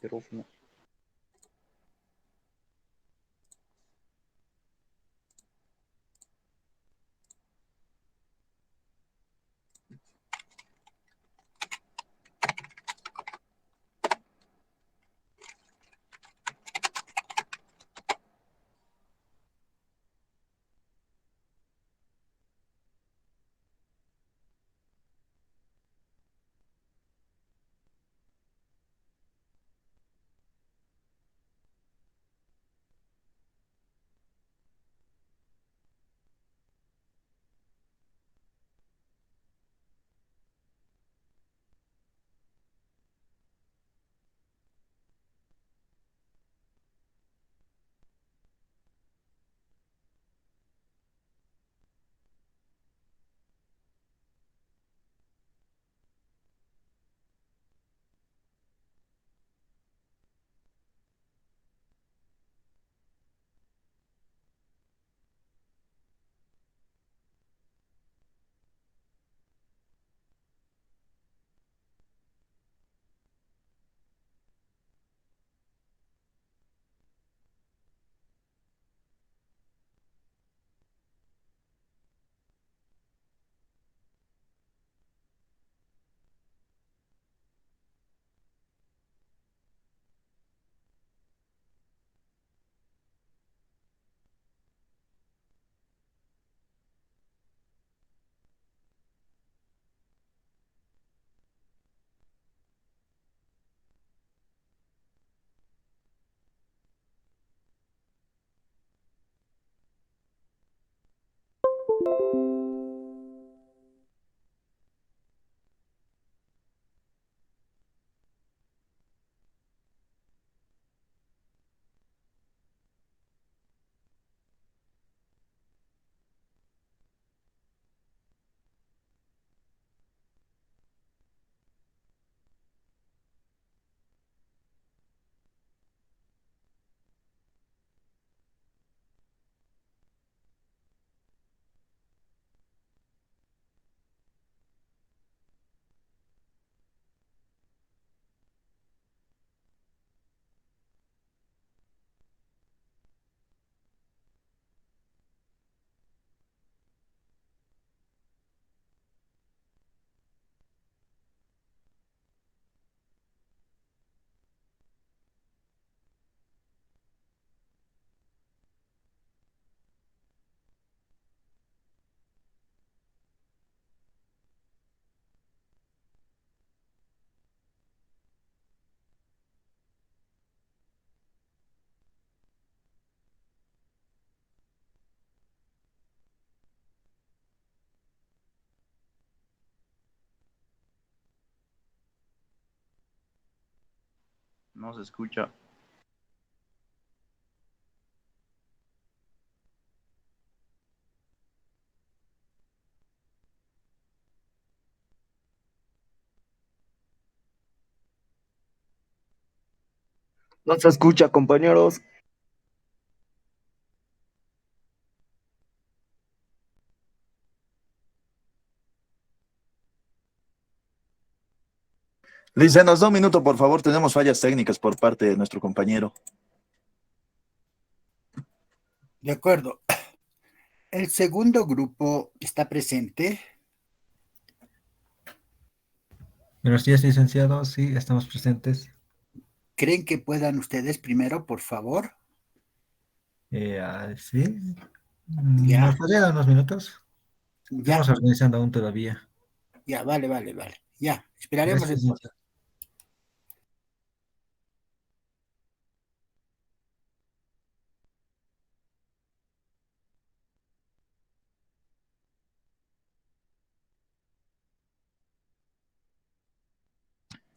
micrófono. No se escucha. No se escucha, compañeros. Lice, nos da un minuto, por favor. Tenemos fallas técnicas por parte de nuestro compañero. De acuerdo. El segundo grupo está presente. Buenos días, licenciado. Sí, estamos presentes. ¿Creen que puedan ustedes primero, por favor? Sí. Ya. ¿Nos podría dar unos minutos? Ya, Estamos organizando aún todavía. ya, vale. Ya, esperaremos Gracias, entonces. licenciado.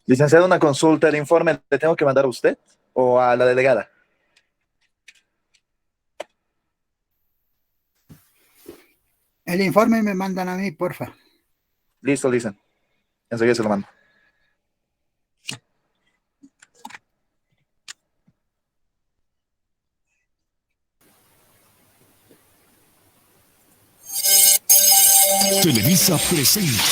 Licenciado, una consulta. ¿El informe le tengo que mandar a usted o a la delegada? El informe me mandan a mí, porfa. Listo, Licen. Enseguida se lo mando. Televisa presenta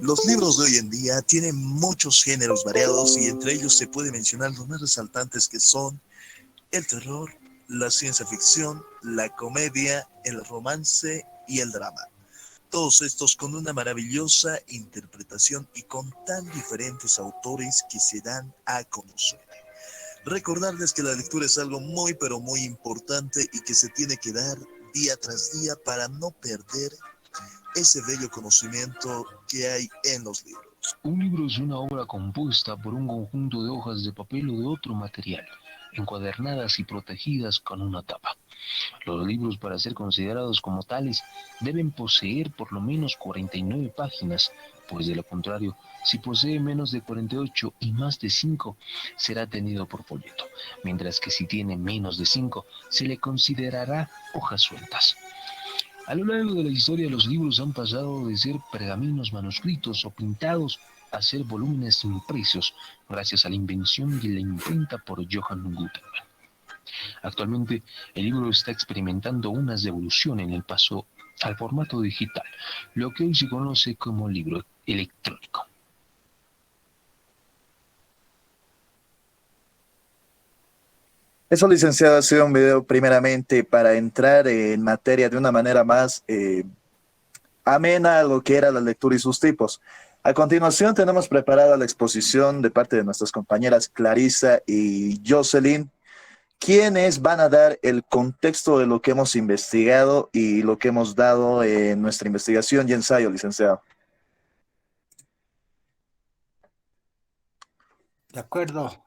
Los libros de hoy en día tienen muchos géneros variados y entre ellos se puede mencionar los más resaltantes que son el terror, la ciencia ficción, la comedia, el romance y el drama. Todos estos con una maravillosa interpretación y con tan diferentes autores que se dan a conocer. Recordarles que la lectura es algo muy pero muy importante y que se tiene que dar día tras día para no perder ese bello conocimiento que hay en los libros. Un libro es una obra compuesta por un conjunto de hojas de papel o de otro material, encuadernadas y protegidas con una tapa. Los libros, para ser considerados como tales, deben poseer por lo menos 49 páginas, pues de lo contrario, si posee menos de 48 y más de 5, será tenido por folleto, mientras que si tiene menos de 5, se le considerará hojas sueltas. A lo largo de la historia, los libros han pasado de ser pergaminos manuscritos o pintados a ser volúmenes impresos, gracias a la invención de la imprenta por Johann Gutenberg. Actualmente, el libro está experimentando una evolución en el paso al formato digital, lo que hoy se conoce como libro electrónico. Eso, licenciado, ha sido un video primeramente para entrar en materia de una manera más amena a lo que era la lectura y sus tipos. A continuación tenemos preparada la exposición de parte de nuestras compañeras Clarissa y Jocelyn, quienes van a dar el contexto de lo que hemos investigado y lo que hemos dado en nuestra investigación y ensayo, licenciado. De acuerdo.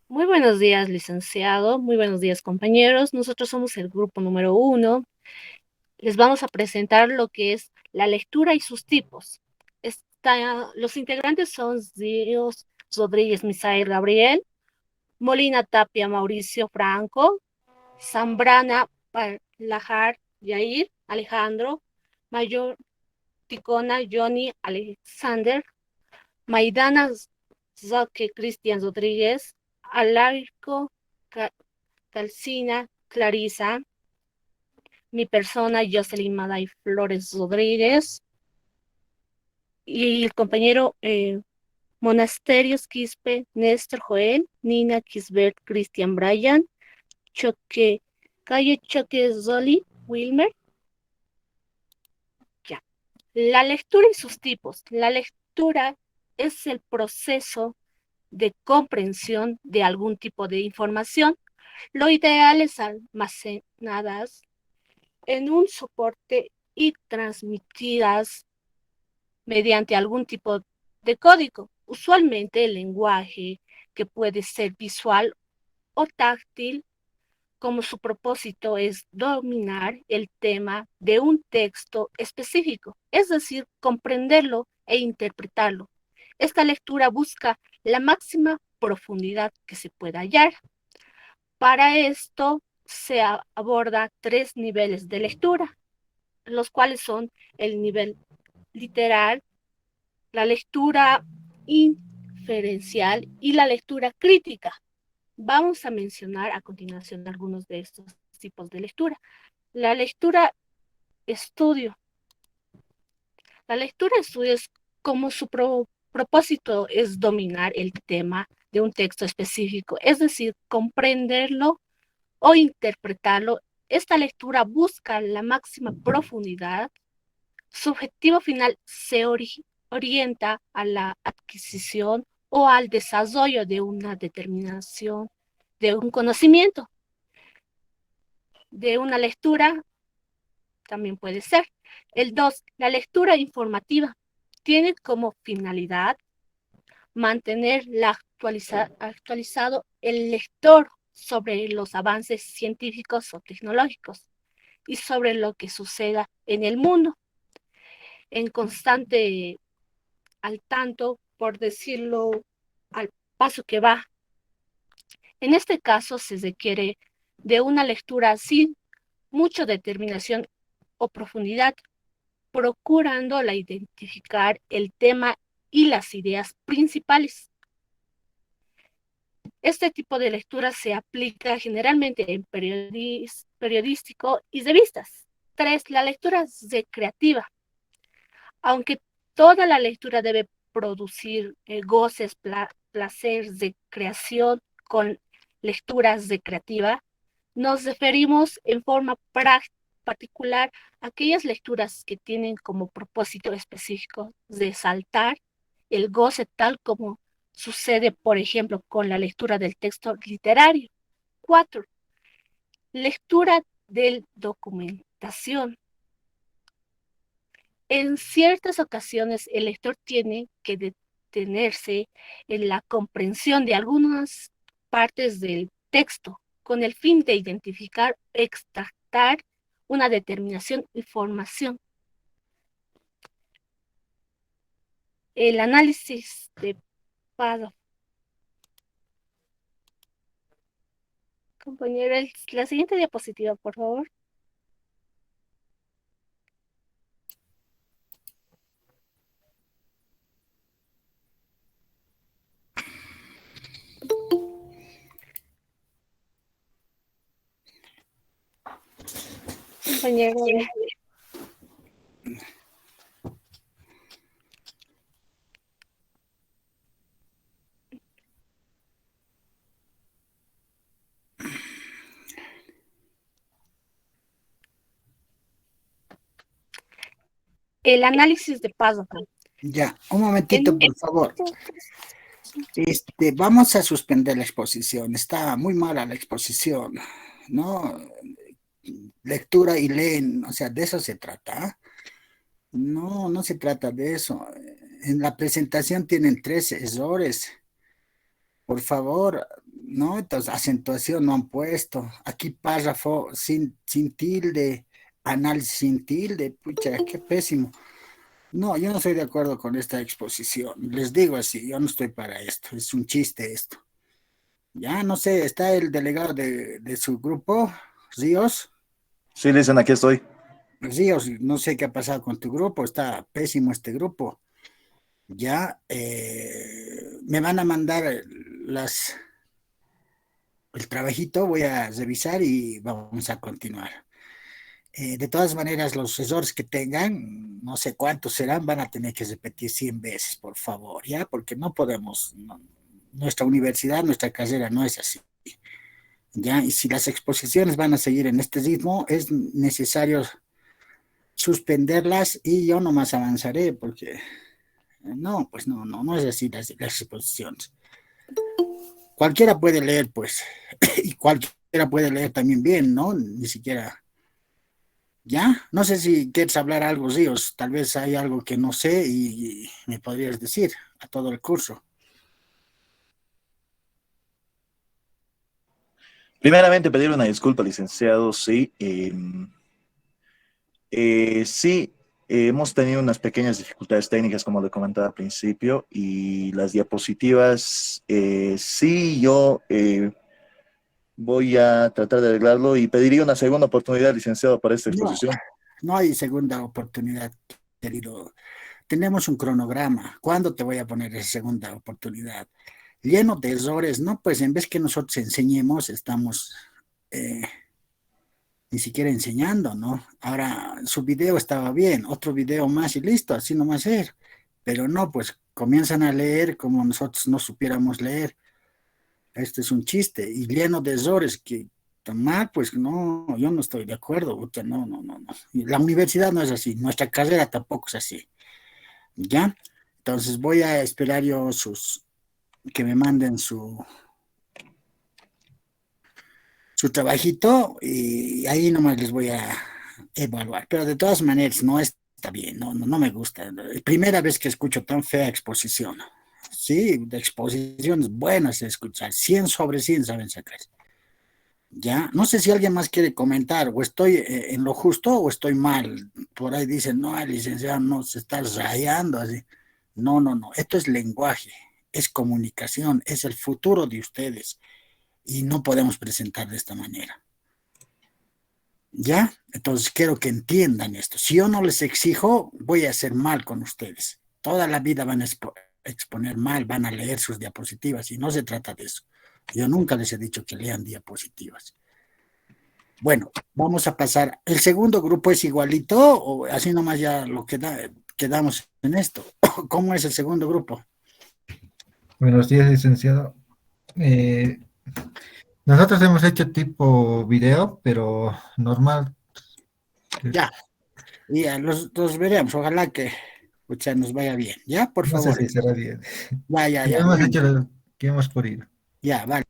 Muy buenos días, licenciado. Muy buenos días, compañeros. Nosotros somos el grupo número 1. Les vamos a presentar lo que es la lectura y sus tipos. Los integrantes son Dios Rodríguez Misael Gabriel, Molina Tapia Mauricio Franco, Zambrana Lajar Yair Alejandro, Mayor Ticona Johnny Alexander, Maidana Zoque Cristian Rodríguez, Alarco Calcina Clarisa, mi persona Jocelyn Maday Flores Rodríguez y el compañero Monasterios Quispe Néstor Joel, Nina Kisbert Cristian Bryan, Calle Choque Zoli Wilmer. Ya. La lectura y sus tipos. La lectura es el proceso de comprensión de algún tipo de información. Lo ideal es almacenadas en un soporte y transmitidas mediante algún tipo de código, usualmente el lenguaje que puede ser visual o táctil, como su propósito es dominar el tema de un texto específico, es decir, comprenderlo e interpretarlo. Esta lectura busca la máxima profundidad que se pueda hallar. Para esto se aborda 3 niveles de lectura, los cuales son el nivel literal, la lectura inferencial y la lectura crítica. Vamos a mencionar a continuación algunos de estos tipos de lectura. La lectura estudio. La lectura estudio es como su propósito es dominar el tema de un texto específico, es decir, comprenderlo o interpretarlo, esta lectura busca la máxima profundidad. Su objetivo final se orienta a la adquisición o al desarrollo de una determinación, de un conocimiento, de una lectura, también puede ser. El 2, la lectura informativa tiene como finalidad mantener actualizado el lector sobre los avances científicos o tecnológicos y sobre lo que suceda en el mundo, en constante al tanto, por decirlo, al paso que va. En este caso se requiere de una lectura sin mucha determinación o profundidad, procurando la identificar el tema y las ideas principales. Este tipo de lectura se aplica generalmente en periodístico y revistas. 3, la lectura recreativa. Aunque toda la lectura debe producir goces, placer de creación con lecturas recreativas, nos referimos en forma particular a aquellas lecturas que tienen como propósito específico resaltar el goce tal como sucede, por ejemplo, con la lectura del texto literario. 4, lectura de documentación. En ciertas ocasiones el lector tiene que detenerse en la comprensión de algunas partes del texto con el fin de identificar, extractar una determinación información. El análisis de párrafo. Compañera, la siguiente diapositiva, por favor. Compañero. El análisis de párrafo. Ya, un momentito, por favor. Vamos a suspender la exposición. Está muy mala la exposición, ¿no? Lectura y leen, o sea, de eso se trata. No, no se trata de eso. En la presentación tienen 3 errores. Por favor, ¿no? Entonces, acentuación no han puesto. Aquí párrafo sin tilde, análisis sin tilde. Pucha, qué pésimo. No, yo no estoy de acuerdo con esta exposición. Les digo así, yo no estoy para esto. Es un chiste esto. Ya, no sé, está el delegado de su grupo, Ríos. Sí, dicen, aquí estoy. Ríos, no sé qué ha pasado con tu grupo. Está pésimo este grupo. Ya, me van a mandar el trabajito, voy a revisar y vamos a continuar. De todas maneras, los errores que tengan, no sé cuántos serán, van a tener que repetir 100 veces, por favor, ¿ya? Porque no podemos, nuestra universidad, nuestra carrera no es así, ¿ya? Y si las exposiciones van a seguir en este ritmo, es necesario suspenderlas y yo nomás avanzaré, porque no, pues no es así las exposiciones. Cualquiera puede leer, pues, y cualquiera puede leer también bien, ¿no? Ni siquiera... ¿Ya? No sé si quieres hablar algo, Ríos. Tal vez hay algo que no sé y me podrías decir a todo el curso. Primeramente, pedir una disculpa, licenciado, sí. Sí, hemos tenido unas pequeñas dificultades técnicas, como le comentaba al principio, y las diapositivas, sí, yo voy a tratar de arreglarlo y pediría una segunda oportunidad, licenciado, para esta No, exposición. no hay segunda oportunidad, querido. Tenemos un cronograma. ¿Cuándo te voy a poner esa segunda oportunidad? Lleno de errores, ¿no? Pues en vez que nosotros enseñemos, estamos ni siquiera enseñando, ¿no? Ahora, su video estaba bien, otro video más y listo, así nomás es. Pero no, pues comienzan a leer como nosotros no supiéramos leer. Este es un chiste y lleno de errores que Tan mal, pues no, yo no estoy de acuerdo, puta, no, no, no, no. Y la universidad no es así, nuestra carrera tampoco es así, ¿ya? Entonces voy a esperar yo que me manden su trabajito y ahí nomás les voy a evaluar. Pero de todas maneras, no está bien, no, no, no me gusta. Primera vez que escucho tan fea exposición. Sí, de exposiciones buenas de escuchar, 100 sobre 100 saben sacar. Ya, no sé si alguien más quiere comentar, o estoy en lo justo o estoy mal. Por ahí dicen, no, el licenciado no se está rayando así. No, no, no, esto es lenguaje, es comunicación, es el futuro de ustedes y no podemos presentar de esta manera. ¿Ya? Entonces quiero que entiendan esto. Si yo no les exijo, voy a hacer mal con ustedes. Toda la vida van a exponer mal, van a leer sus diapositivas y no se trata de eso. Yo nunca les he dicho que lean diapositivas. Bueno, vamos a pasar. ¿El segundo grupo es igualito o así nomás ya lo quedamos en esto? ¿Cómo es el segundo grupo? Buenos días, licenciado. Eh, Nosotros hemos hecho tipo video, pero normal. Ya, ya los veremos. Ojalá que pucha, nos vaya bien. Ya, por No sé favor. si será bien. Ya, ya, Ya ya. hemos Bueno, hecho lo que hemos podido. ya, vale.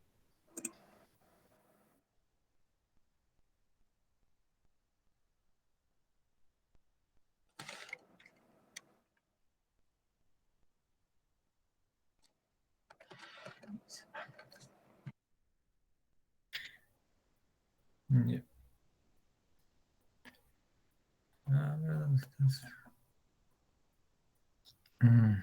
Ya. A ver, ¿dónde estás? Mm,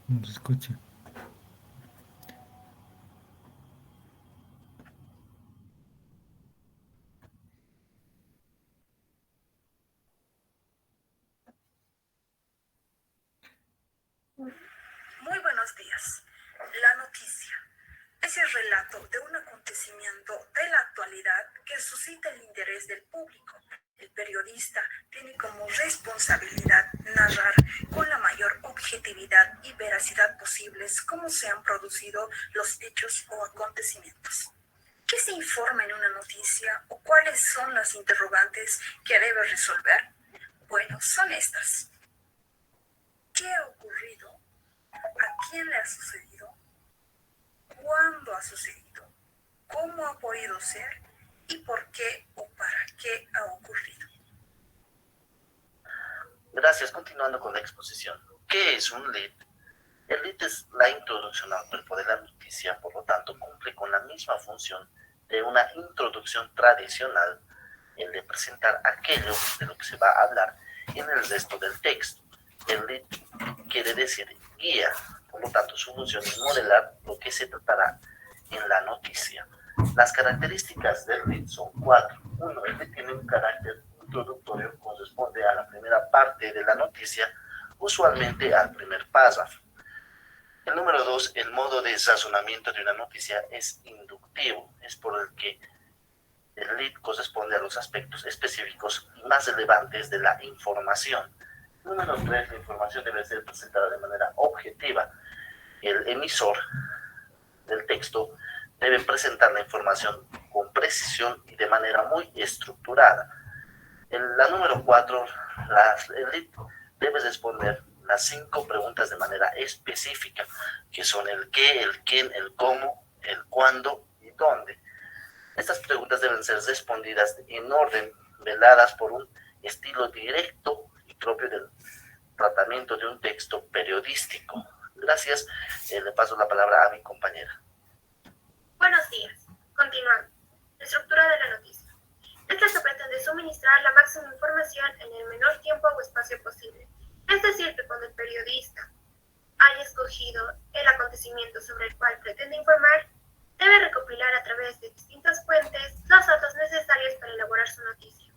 no se escucha. Muy buenos días. La noticia es el relato de un acontecimiento de la actualidad que suscita el interés del público. El periodista tiene como responsabilidad narrar con la mayor objetividad y veracidad posibles cómo se han producido los hechos o acontecimientos. ¿Qué se informa en una noticia o cuáles son las interrogantes que debe resolver? Bueno, son estas. ¿Qué ha ocurrido? ¿A quién le ha sucedido? ¿Cuándo ha sucedido? ¿Cómo ha podido ser? ¿Y por qué o para qué ha ocurrido? Gracias. Continuando con la exposición. ¿Qué es un lead? El lead es la introducción al cuerpo de la noticia, por lo tanto cumple con la misma función de una introducción tradicional, el de presentar aquello de lo que se va a hablar en el resto del texto. El lead quiere decir guía, por lo tanto su función es modelar lo que se tratará en la noticia. Las características del lead son 4. 1. El lead tiene un carácter introductorio, corresponde a la primera parte de la noticia, usualmente al primer párrafo. El número 2, el modo de razonamiento de una noticia es inductivo, es por el que el lead corresponde a los aspectos específicos y más relevantes de la información. Número 3, la información debe ser presentada de manera objetiva. El emisor del texto debe presentar la información con precisión y de manera muy estructurada. La número 4, el lead debe responder las 5 preguntas de manera específica, que son el qué, el quién, el cómo, el cuándo y dónde. Estas preguntas deben ser respondidas en orden, veladas por un estilo directo y propio tratamiento de un texto periodístico. Gracias. Le paso la palabra a mi compañera. Buenos días. Continuando. La estructura de la noticia. Esta se pretende suministrar la máxima información en el menor tiempo o espacio posible. Es decir, que cuando el periodista haya escogido el acontecimiento sobre el cual pretende informar, debe recopilar a través de distintas fuentes los datos necesarios para elaborar su noticia.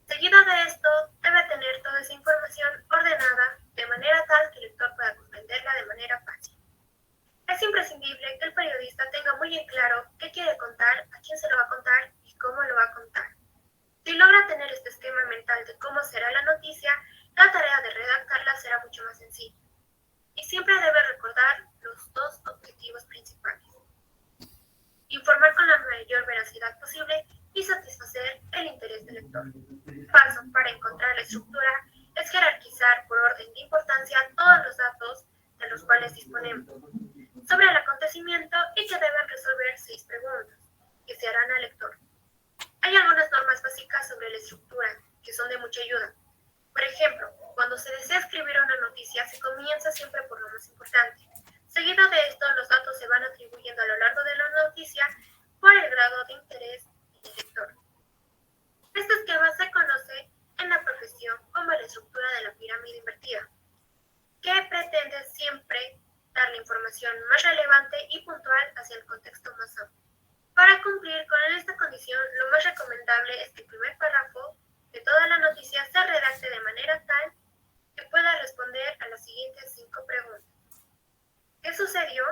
Seguido de esto, debe tener toda esa información ordenada de manera tal que el lector pueda comprenderla de manera fácil. Es imprescindible que el periodista tenga muy en claro qué quiere contar, a quién se lo va a contar y cómo lo va a contar. Si logra tener este esquema mental de cómo será la noticia, la tarea de redactarla será mucho más sencilla. Y siempre debe recordar los dos objetivos principales: informar con la mayor veracidad posible y satisfacer el interés del lector. Paso para encontrar la estructura es jerarquizar por orden de importancia todos los datos de los cuales disponemos sobre el acontecimiento y que deben resolver 6 preguntas que se harán al lector. Hay algunas normas básicas sobre la estructura que son de mucha ayuda. Por ejemplo, cuando se desea escribir una noticia, se comienza siempre por lo más importante. Seguido de esto, los datos se van atribuyendo a lo largo de la noticia por el grado de interés del lector. Este esquema se conoce en la profesión como la estructura de la pirámide invertida, que pretende siempre dar la información más relevante y puntual hacia el contexto más amplio. Para cumplir con esta condición, lo más recomendable es que el primer párrafo de toda la noticia se redacte de manera tal que pueda responder a las siguientes 5 preguntas. ¿Qué sucedió?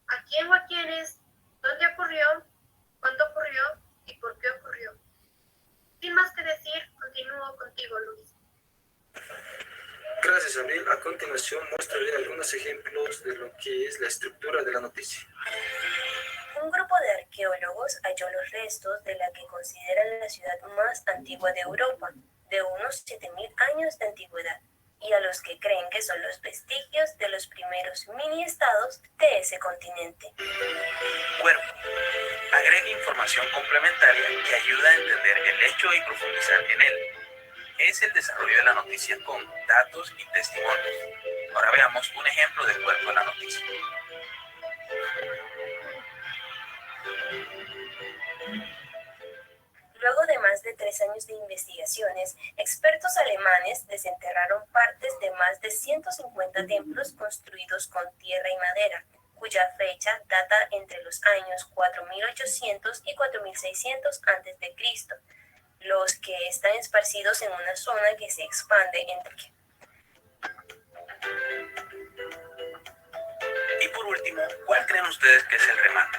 ¿A quién o a quiénes? ¿Dónde ocurrió? ¿Cuándo ocurrió? ¿Y por qué ocurrió? Sin más que decir, continúo contigo, Luis. Gracias, Abril. A continuación mostraré algunos ejemplos de lo que es la estructura de la noticia. Un grupo de arqueólogos halló los restos de la que consideran la ciudad más antigua de Europa, de unos 7.000 años de antigüedad, y a los que creen que son los vestigios de los primeros mini-estados de ese continente. Cuerpo. Agrega información complementaria que ayuda a entender el hecho y profundizar en él. Es el desarrollo de la noticia con datos y testimonios. Ahora veamos un ejemplo de cuerpo en la noticia. Luego de más de 3 años de investigaciones, expertos alemanes desenterraron partes de más de 150 templos construidos con tierra y madera, cuya fecha data entre los años 4800 y 4600 a.C., los que están esparcidos en una zona que se expande entre... Y por último, ¿cuál creen ustedes que es el remate?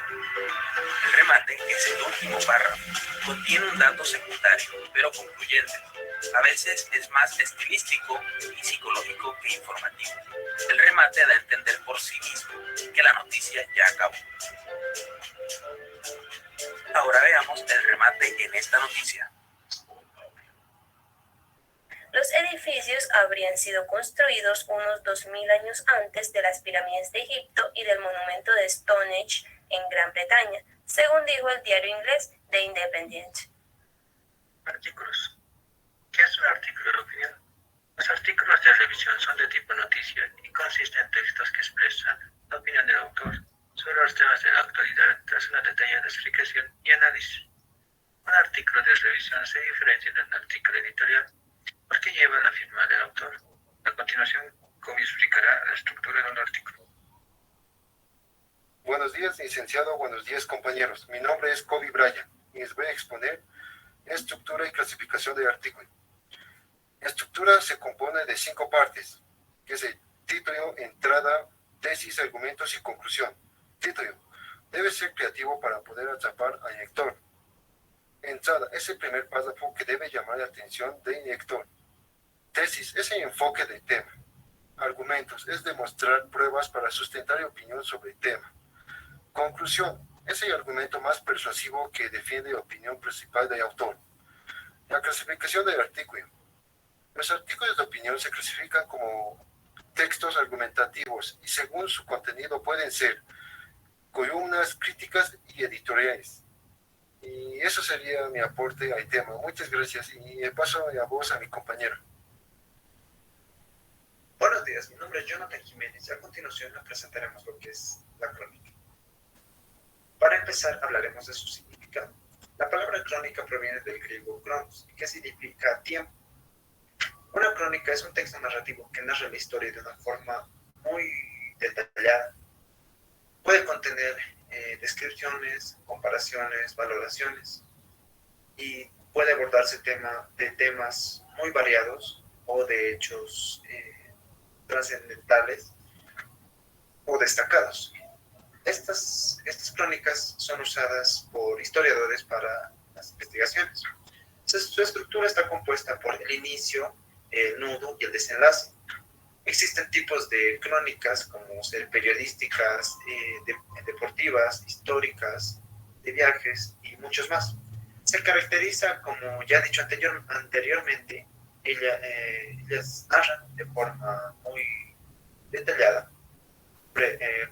El remate es el último párrafo. Contiene un dato secundario, pero concluyente. A veces es más estilístico y psicológico que informativo. El remate da a entender por sí mismo que la noticia ya acabó. Ahora veamos el remate en esta noticia. Los edificios habrían sido construidos unos 2000 años antes de las pirámides de Egipto y del monumento de Stonehenge en Gran Bretaña, según dijo el diario inglés The Independent. Artículos. ¿Qué es un artículo de opinión? Los artículos de revisión son de tipo noticia y consisten en textos que expresan la opinión del autor sobre los temas de la actualidad tras una detallada explicación y análisis. Un artículo de revisión se diferencia de un artículo editorial porque lleva la firma del autor. A continuación, Kobe explicará la estructura de un artículo. Buenos días, licenciado. Buenos días, compañeros. Mi nombre es Kobe Bryan y les voy a exponer estructura y clasificación del artículo. La estructura se compone de 5 partes, que es el título, entrada, tesis, argumentos y conclusión. Título. Debe ser creativo para poder atrapar al lector. Entrada. Es el primer párrafo que debe llamar la atención del lector. Tesis. Es el enfoque del tema. Argumentos. Es demostrar pruebas para sustentar opinión sobre el tema. Conclusión. Es el argumento más persuasivo que defiende la opinión principal del autor. La clasificación del artículo. Los artículos de opinión se clasifican como textos argumentativos y según su contenido pueden ser columnas, críticas y editoriales. Y eso sería mi aporte al tema. Muchas gracias y paso la voz a mi compañero. colegas, mi nombre es Jonathan Jiménez y a continuación les presentaremos lo que es la crónica. Para empezar, hablaremos de su significado. La palabra crónica proviene del griego kronos, que significa tiempo. Una crónica es un texto narrativo que narra la historia de una forma muy detallada. Puede contener descripciones, comparaciones, valoraciones y puede abordarse temas muy variados o de hechos trascendentales o destacados. Estas crónicas son usadas por historiadores para las investigaciones. Su estructura está compuesta por el inicio, el nudo y el desenlace. Existen tipos de crónicas como ser periodísticas, deportivas, históricas, de viajes y muchos más. Se caracteriza, como ya he dicho anteriormente, ellas narran de forma muy detallada,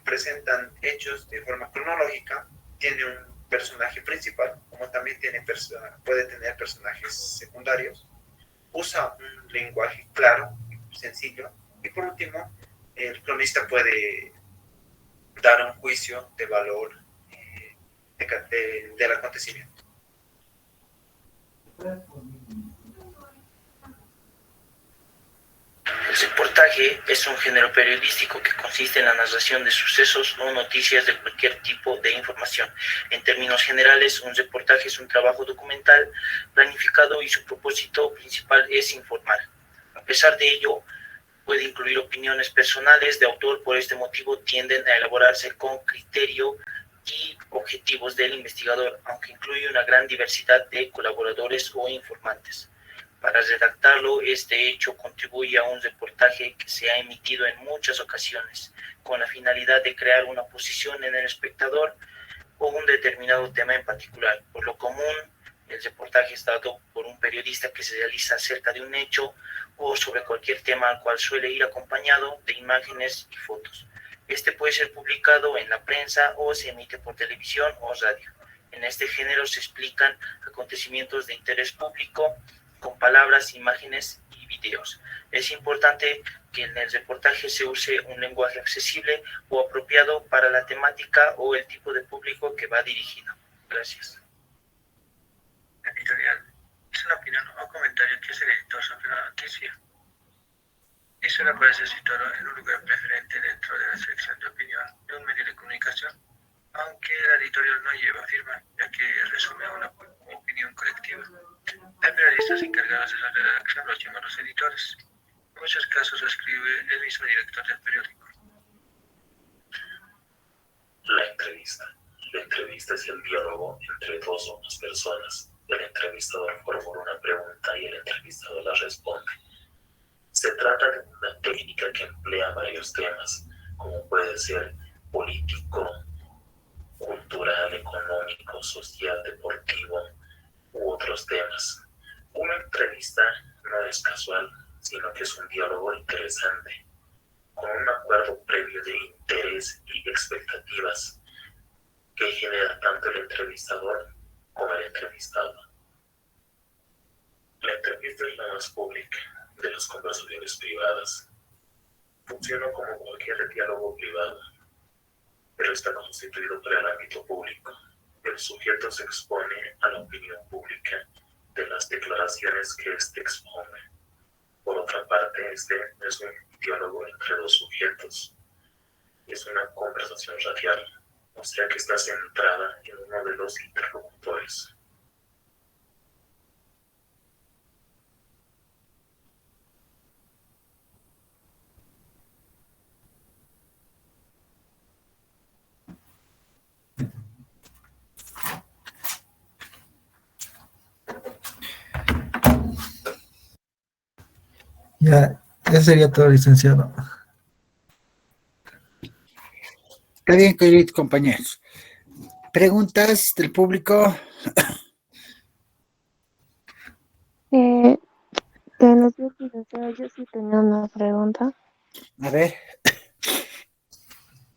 presentan hechos de forma cronológica, tiene un personaje principal, como también puede tener personajes secundarios, usa un lenguaje claro, sencillo, y por último, el cronista puede dar un juicio de valor del acontecimiento. El reportaje es un género periodístico que consiste en la narración de sucesos o noticias de cualquier tipo de información. En términos generales, un reportaje es un trabajo documental planificado y su propósito principal es informar. A pesar de ello, puede incluir opiniones personales de autor, por este motivo tienden a elaborarse con criterio y objetivos del investigador, aunque incluye una gran diversidad de colaboradores o informantes. Para redactarlo, este hecho contribuye a un reportaje que se ha emitido en muchas ocasiones, con la finalidad de crear una posición en el espectador o un determinado tema en particular. Por lo común, el reportaje es dado por un periodista que se realiza acerca de un hecho o sobre cualquier tema al cual suele ir acompañado de imágenes y fotos. Este puede ser publicado en la prensa o se emite por televisión o radio. En este género se explican acontecimientos de interés público con palabras, imágenes y videos. Es importante que en el reportaje se use un lenguaje accesible o apropiado para la temática o el tipo de público que va dirigido. Gracias. Editorial es una opinión o comentario que hace el editor sobre la noticia. Y suele aparecer situado en un lugar preferente dentro de la sección de opinión de un medio de comunicación, aunque el editorial no lleva firma, ya que resume una opinión colectiva. Hay periodistas encargados de la redacción, los llamados editores. En muchos casos escribe el mismo director del periódico. La entrevista. La entrevista es el diálogo entre dos o más personas. El entrevistador formula una pregunta y el entrevistado la responde. Se trata de una técnica que emplea varios temas, como puede ser político, cultural, económico, social, deportivo u otros temas. Una entrevista no es casual, sino que es un diálogo interesante, con un acuerdo previo de interés y expectativas que genera tanto el entrevistador como el entrevistado. La entrevista es la más pública de las conversaciones privadas. Funciona como cualquier diálogo privado, pero está constituido para el ámbito público. El sujeto se expone a la opinión pública de las declaraciones que éste expone. Por otra parte, este es un diálogo entre dos sujetos. Es una conversación radial, o sea que está centrada en uno de los interlocutores. Ya, eso sería todo, licenciado. Está bien, queridos compañeros. ¿Preguntas del público? Buenos días, licenciado. Yo sí tenía una pregunta. A ver.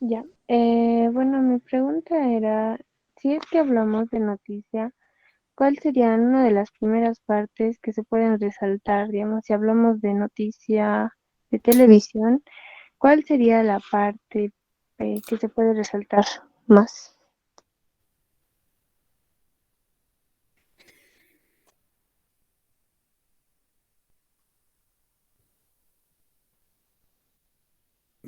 Ya. Bueno, mi pregunta era, si es que hablamos de noticia, ¿cuál sería una de las primeras partes que se pueden resaltar? Digamos, si hablamos de noticia de televisión, ¿cuál sería la parte que se puede resaltar más?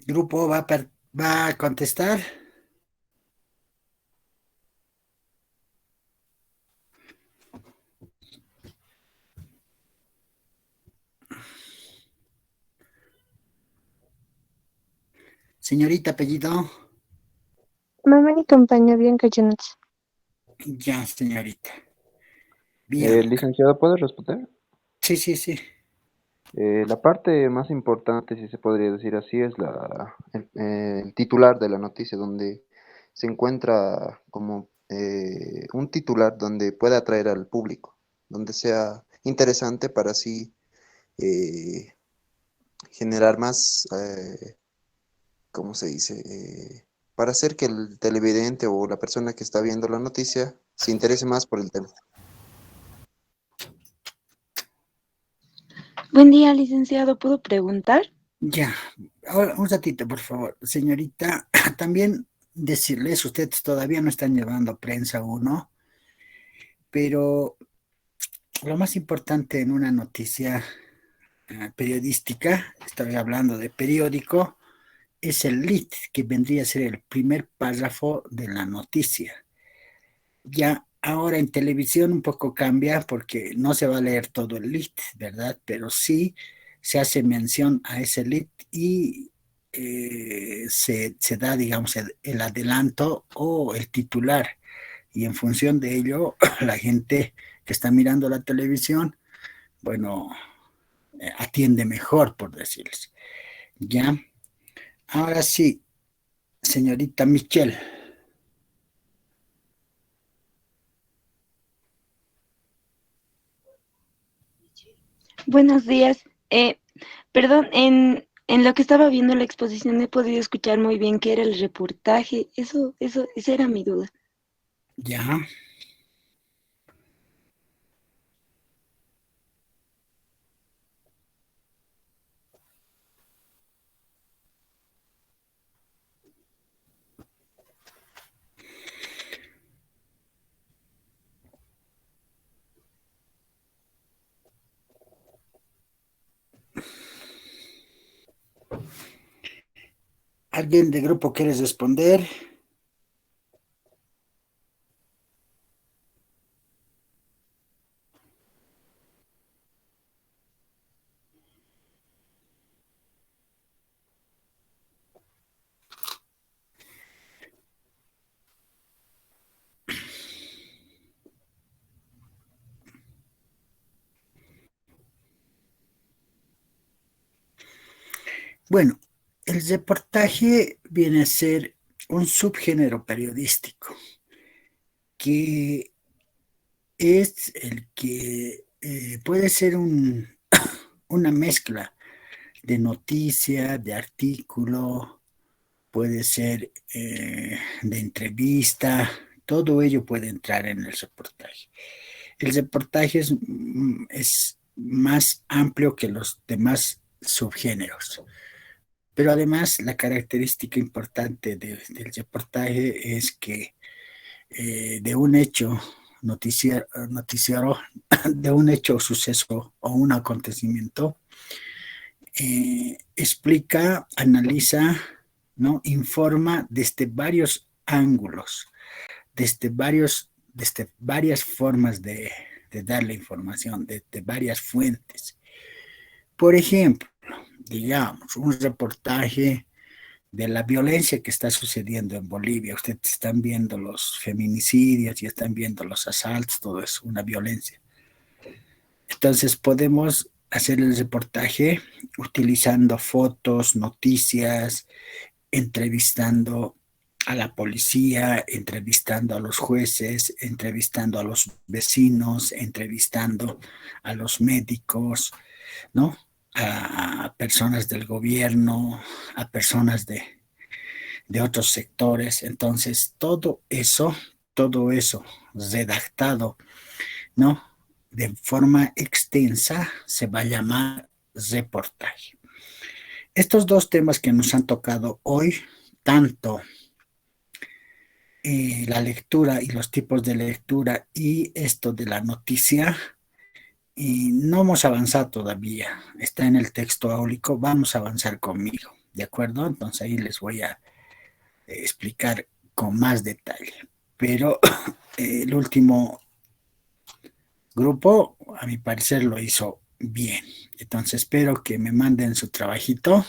Grupo va a contestar. Señorita, apellido. Mamá y compañía Bianca Jones. Ya, señorita. Bien. Licenciado, ¿puedo responder? Sí, sí, sí. La parte más importante, si se podría decir así, es el titular de la noticia, donde se encuentra como un titular donde pueda atraer al público, donde sea interesante para así eh, generar más, ¿cómo se dice? Para hacer que el televidente o la persona que está viendo la noticia se interese más por el tema. Buen día, licenciado. ¿Puedo preguntar? Ya. Ahora, un ratito, por favor. Señorita, también decirles, ustedes todavía no están llevando prensa uno, pero lo más importante en una noticia periodística, estoy hablando de periódico, es el lead, que vendría a ser el primer párrafo de la noticia. Ya ahora en televisión un poco cambia porque no se va a leer todo el lead, ¿verdad? Pero sí se hace mención a ese lead y se da, digamos, el adelanto o el titular. Y en función de ello, la gente que está mirando la televisión, bueno, atiende mejor, por decirles. Ya. Ahora sí, señorita Michelle. Buenos días. Perdón, en lo que estaba viendo la exposición he podido escuchar muy bien qué era el reportaje. Esa era mi duda. Ya. ¿Alguien de grupo quiere responder? Bueno, el reportaje viene a ser un subgénero periodístico que es el que puede ser una mezcla de noticia, de artículo, puede ser de entrevista, todo ello puede entrar en el reportaje. El reportaje es más amplio que los demás subgéneros. Pero además la característica importante del reportaje es que de un hecho noticiero, de un hecho o suceso o un acontecimiento, explica, analiza, ¿no? Informa desde varios ángulos, desde varias formas de dar la información, desde varias fuentes. Por ejemplo, digamos, un reportaje de la violencia que está sucediendo en Bolivia. Ustedes están viendo los feminicidios y están viendo los asaltos, todo es una violencia. Entonces podemos hacer el reportaje utilizando fotos, noticias, entrevistando a la policía, entrevistando a los jueces, entrevistando a los vecinos, entrevistando a los médicos, ¿no? A personas del gobierno, a personas de otros sectores. Entonces, todo eso redactado, ¿no? De forma extensa se va a llamar reportaje. Estos dos temas que nos han tocado hoy, tanto la lectura y los tipos de lectura y esto de la noticia, y no hemos avanzado todavía. Está en el texto áulico, vamos a avanzar conmigo, ¿de acuerdo? Entonces ahí les voy a explicar con más detalle. Pero el último grupo, a mi parecer, lo hizo bien. Entonces espero que me manden su trabajito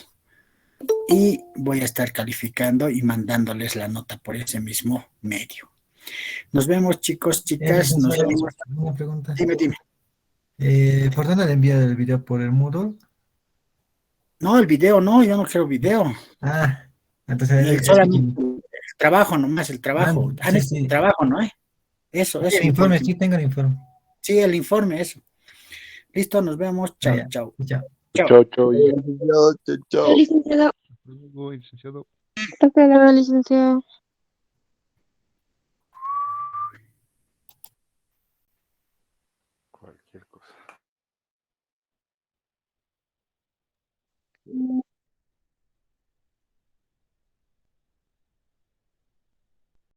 y voy a estar calificando y mandándoles la nota por ese mismo medio. Nos vemos, chicos, chicas. Nos Licenciado, vemos. una pregunta. Dime, dime. ¿Por dónde le envía el video? ¿Por el Moodle? No, el video no, yo no quiero video. Ah, entonces El solamente el trabajo nomás, el trabajo. sí, El sí. trabajo, ¿no? Eso, Sí, eso. el informe, sí tengo el informe. Sí, el informe, eso. Listo, nos vemos. Chao, Ya, chao. chao. Chao, chao, licenciado, chao, chao. Licenciado. Licenciado. Hasta luego, licenciado. Cualquier cosa.